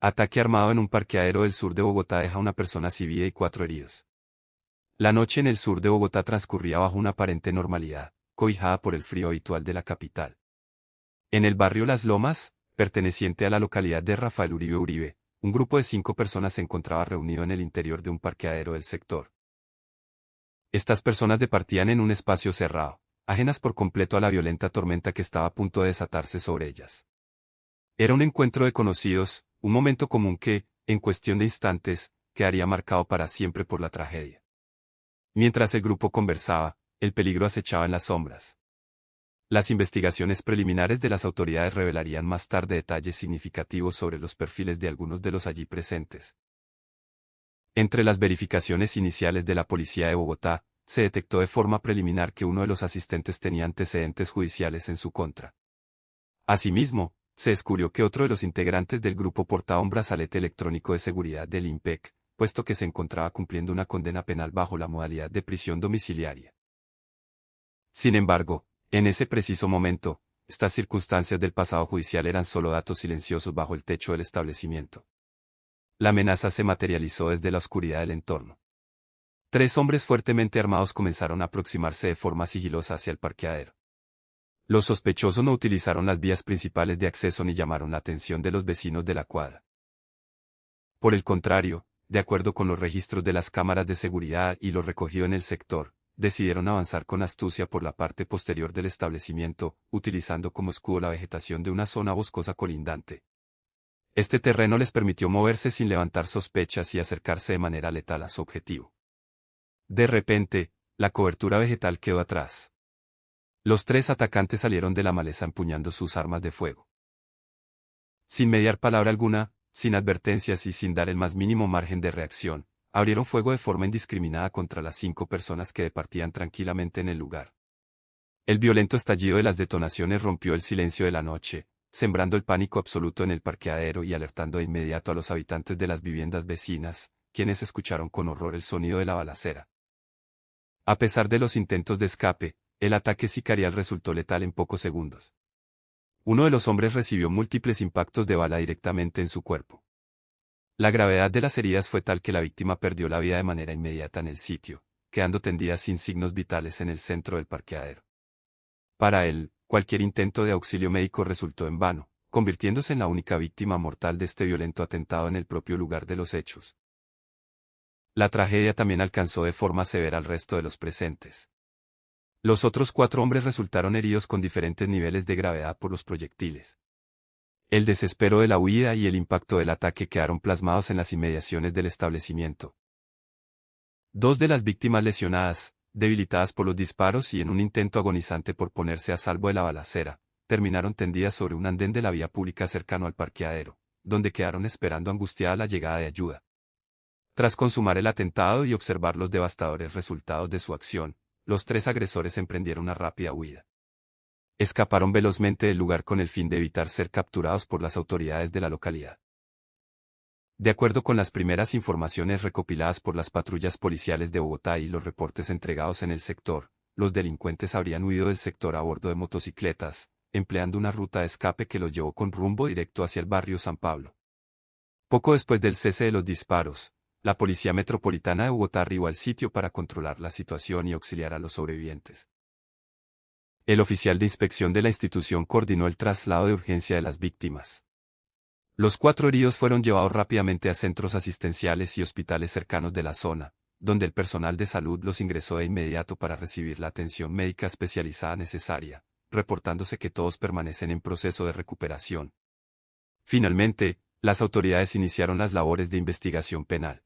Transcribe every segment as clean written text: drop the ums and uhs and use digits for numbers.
Ataque armado en un parqueadero del sur de Bogotá deja una persona sin vida y 4 heridos. La noche en el sur de Bogotá transcurría bajo una aparente normalidad, cobijada por el frío habitual de la capital. En el barrio Las Lomas, perteneciente a la localidad de Rafael Uribe Uribe, un grupo de 5 personas se encontraba reunido en el interior de un parqueadero del sector. Estas personas departían en un espacio cerrado, ajenas por completo a la violenta tormenta que estaba a punto de desatarse sobre ellas. Era un encuentro de conocidos, un momento común que, en cuestión de instantes, quedaría marcado para siempre por la tragedia. Mientras el grupo conversaba, el peligro acechaba en las sombras. Las investigaciones preliminares de las autoridades revelarían más tarde detalles significativos sobre los perfiles de algunos de los allí presentes. Entre las verificaciones iniciales de la policía de Bogotá, se detectó de forma preliminar que uno de los asistentes tenía antecedentes judiciales en su contra. Asimismo, se descubrió que otro de los integrantes del grupo portaba un brazalete electrónico de seguridad del IMPEC, puesto que se encontraba cumpliendo una condena penal bajo la modalidad de prisión domiciliaria. Sin embargo, en ese preciso momento, estas circunstancias del pasado judicial eran solo datos silenciosos bajo el techo del establecimiento. La amenaza se materializó desde la oscuridad del entorno. 3 hombres fuertemente armados comenzaron a aproximarse de forma sigilosa hacia el parqueadero. Los sospechosos no utilizaron las vías principales de acceso ni llamaron la atención de los vecinos de la cuadra. Por el contrario, de acuerdo con los registros de las cámaras de seguridad y lo recogido en el sector, decidieron avanzar con astucia por la parte posterior del establecimiento, utilizando como escudo la vegetación de una zona boscosa colindante. Este terreno les permitió moverse sin levantar sospechas y acercarse de manera letal a su objetivo. De repente, la cobertura vegetal quedó atrás. Los 3 atacantes salieron de la maleza empuñando sus armas de fuego. Sin mediar palabra alguna, sin advertencias y sin dar el más mínimo margen de reacción, abrieron fuego de forma indiscriminada contra las 5 personas que departían tranquilamente en el lugar. El violento estallido de las detonaciones rompió el silencio de la noche, sembrando el pánico absoluto en el parqueadero y alertando de inmediato a los habitantes de las viviendas vecinas, quienes escucharon con horror el sonido de la balacera. A pesar de los intentos de escape, el ataque sicarial resultó letal en pocos segundos. Uno de los hombres recibió múltiples impactos de bala directamente en su cuerpo. La gravedad de las heridas fue tal que la víctima perdió la vida de manera inmediata en el sitio, quedando tendida sin signos vitales en el centro del parqueadero. Para él, cualquier intento de auxilio médico resultó en vano, convirtiéndose en la única víctima mortal de este violento atentado en el propio lugar de los hechos. La tragedia también alcanzó de forma severa al resto de los presentes. Los otros 4 hombres resultaron heridos con diferentes niveles de gravedad por los proyectiles. El desespero de la huida y el impacto del ataque quedaron plasmados en las inmediaciones del establecimiento. 2 de las víctimas lesionadas, debilitadas por los disparos y en un intento agonizante por ponerse a salvo de la balacera, terminaron tendidas sobre un andén de la vía pública cercano al parqueadero, donde quedaron esperando angustiada la llegada de ayuda. Tras consumar el atentado y observar los devastadores resultados de su acción, los 3 agresores emprendieron una rápida huida. Escaparon velozmente del lugar con el fin de evitar ser capturados por las autoridades de la localidad. De acuerdo con las primeras informaciones recopiladas por las patrullas policiales de Bogotá y los reportes entregados en el sector, los delincuentes habrían huido del sector a bordo de motocicletas, empleando una ruta de escape que los llevó con rumbo directo hacia el barrio San Pablo. Poco después del cese de los disparos, la Policía Metropolitana de Bogotá arribó al sitio para controlar la situación y auxiliar a los sobrevivientes. El oficial de inspección de la institución coordinó el traslado de urgencia de las víctimas. Los 4 heridos fueron llevados rápidamente a centros asistenciales y hospitales cercanos de la zona, donde el personal de salud los ingresó de inmediato para recibir la atención médica especializada necesaria, reportándose que todos permanecen en proceso de recuperación. Finalmente, las autoridades iniciaron las labores de investigación penal.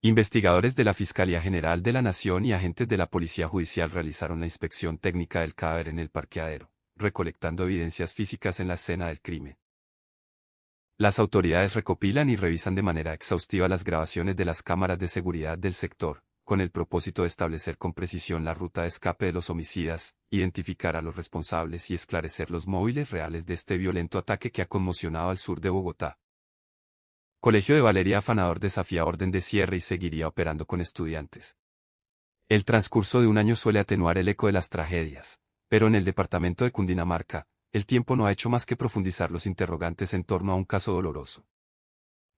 Investigadores de la Fiscalía General de la Nación y agentes de la Policía Judicial realizaron la inspección técnica del cadáver en el parqueadero, recolectando evidencias físicas en la escena del crimen. Las autoridades recopilan y revisan de manera exhaustiva las grabaciones de las cámaras de seguridad del sector, con el propósito de establecer con precisión la ruta de escape de los homicidas, identificar a los responsables y esclarecer los móviles reales de este violento ataque que ha conmocionado al sur de Bogotá. Colegio de Valeria Afanador desafía orden de cierre y seguiría operando con estudiantes. El transcurso de un año suele atenuar el eco de las tragedias, pero en el departamento de Cundinamarca, el tiempo no ha hecho más que profundizar los interrogantes en torno a un caso doloroso.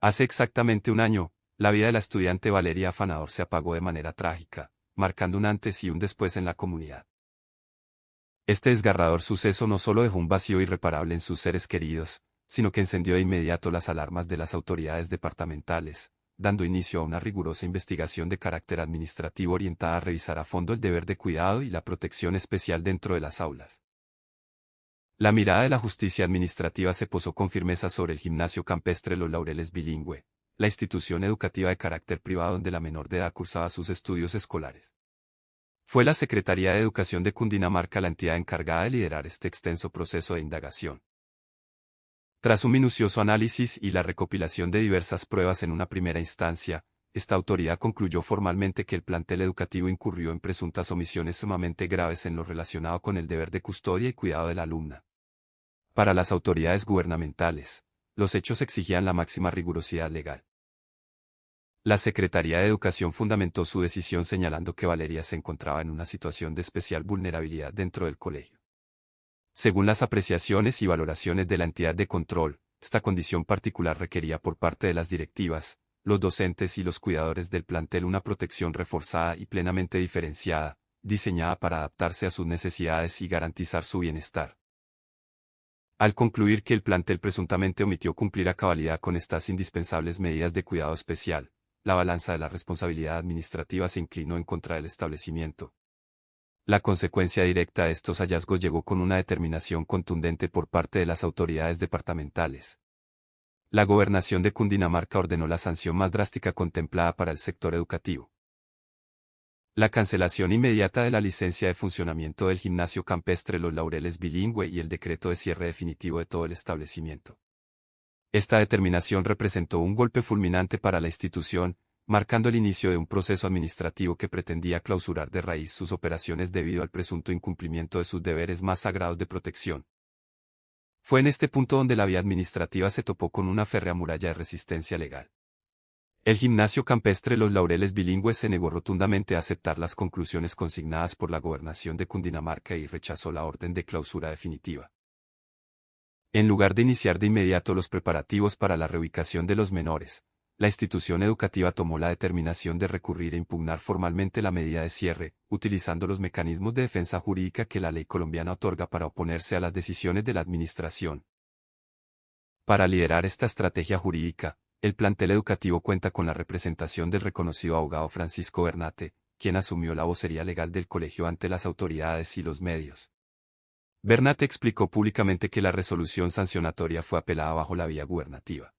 Hace exactamente un año, la vida de la estudiante Valeria Afanador se apagó de manera trágica, marcando un antes y un después en la comunidad. Este desgarrador suceso no solo dejó un vacío irreparable en sus seres queridos, sino que encendió de inmediato las alarmas de las autoridades departamentales, dando inicio a una rigurosa investigación de carácter administrativo orientada a revisar a fondo el deber de cuidado y la protección especial dentro de las aulas. La mirada de la justicia administrativa se posó con firmeza sobre el Gimnasio Campestre Los Laureles Bilingüe, la institución educativa de carácter privado donde la menor de edad cursaba sus estudios escolares. Fue la Secretaría de Educación de Cundinamarca la entidad encargada de liderar este extenso proceso de indagación. Tras un minucioso análisis y la recopilación de diversas pruebas en una primera instancia, esta autoridad concluyó formalmente que el plantel educativo incurrió en presuntas omisiones sumamente graves en lo relacionado con el deber de custodia y cuidado de la alumna. Para las autoridades gubernamentales, los hechos exigían la máxima rigurosidad legal. La Secretaría de Educación fundamentó su decisión señalando que Valeria se encontraba en una situación de especial vulnerabilidad dentro del colegio. Según las apreciaciones y valoraciones de la entidad de control, esta condición particular requería por parte de las directivas, los docentes y los cuidadores del plantel una protección reforzada y plenamente diferenciada, diseñada para adaptarse a sus necesidades y garantizar su bienestar. Al concluir que el plantel presuntamente omitió cumplir a cabalidad con estas indispensables medidas de cuidado especial, la balanza de la responsabilidad administrativa se inclinó en contra del establecimiento. La consecuencia directa de estos hallazgos llegó con una determinación contundente por parte de las autoridades departamentales. La Gobernación de Cundinamarca ordenó la sanción más drástica contemplada para el sector educativo: la cancelación inmediata de la licencia de funcionamiento del Gimnasio Campestre Los Laureles Bilingüe y el decreto de cierre definitivo de todo el establecimiento. Esta determinación representó un golpe fulminante para la institución, marcando el inicio de un proceso administrativo que pretendía clausurar de raíz sus operaciones debido al presunto incumplimiento de sus deberes más sagrados de protección. Fue en este punto donde la vía administrativa se topó con una férrea muralla de resistencia legal. El Gimnasio Campestre Los Laureles Bilingües se negó rotundamente a aceptar las conclusiones consignadas por la Gobernación de Cundinamarca y rechazó la orden de clausura definitiva. En lugar de iniciar de inmediato los preparativos para la reubicación de los menores, la institución educativa tomó la determinación de recurrir e impugnar formalmente la medida de cierre, utilizando los mecanismos de defensa jurídica que la ley colombiana otorga para oponerse a las decisiones de la administración. Para liderar esta estrategia jurídica, el plantel educativo cuenta con la representación del reconocido abogado Francisco Bernate, quien asumió la vocería legal del colegio ante las autoridades y los medios. Bernate explicó públicamente que la resolución sancionatoria fue apelada bajo la vía gubernativa.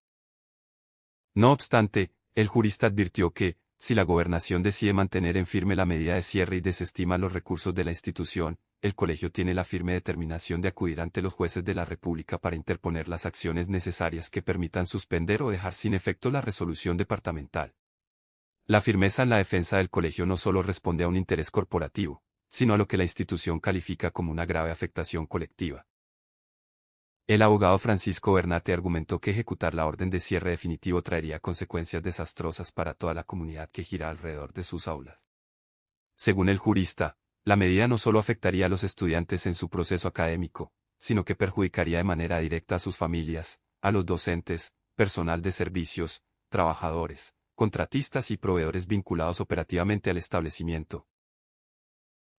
No obstante, el jurista advirtió que, si la gobernación decide mantener en firme la medida de cierre y desestima los recursos de la institución, el colegio tiene la firme determinación de acudir ante los jueces de la República para interponer las acciones necesarias que permitan suspender o dejar sin efecto la resolución departamental. La firmeza en la defensa del colegio no solo responde a un interés corporativo, sino a lo que la institución califica como una grave afectación colectiva. El abogado Francisco Bernate argumentó que ejecutar la orden de cierre definitivo traería consecuencias desastrosas para toda la comunidad que gira alrededor de sus aulas. Según el jurista, la medida no solo afectaría a los estudiantes en su proceso académico, sino que perjudicaría de manera directa a sus familias, a los docentes, personal de servicios, trabajadores, contratistas y proveedores vinculados operativamente al establecimiento.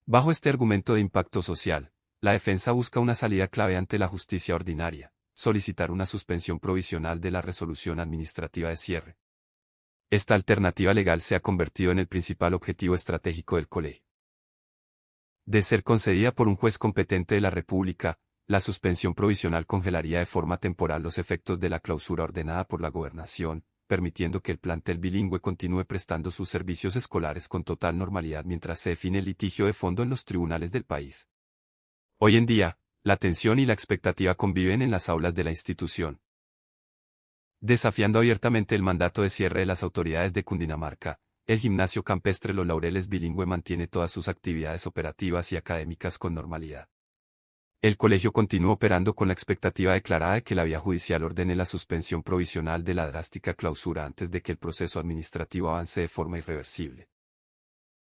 Bajo este argumento de impacto social, la defensa busca una salida clave ante la justicia ordinaria: solicitar una suspensión provisional de la resolución administrativa de cierre. Esta alternativa legal se ha convertido en el principal objetivo estratégico del colegio. De ser concedida por un juez competente de la República, la suspensión provisional congelaría de forma temporal los efectos de la clausura ordenada por la Gobernación, permitiendo que el plantel bilingüe continúe prestando sus servicios escolares con total normalidad mientras se define el litigio de fondo en los tribunales del país. Hoy en día, la tensión y la expectativa conviven en las aulas de la institución. Desafiando abiertamente el mandato de cierre de las autoridades de Cundinamarca, el Gimnasio Campestre Los Laureles Bilingüe mantiene todas sus actividades operativas y académicas con normalidad. El colegio continúa operando con la expectativa declarada de que la vía judicial ordene la suspensión provisional de la drástica clausura antes de que el proceso administrativo avance de forma irreversible.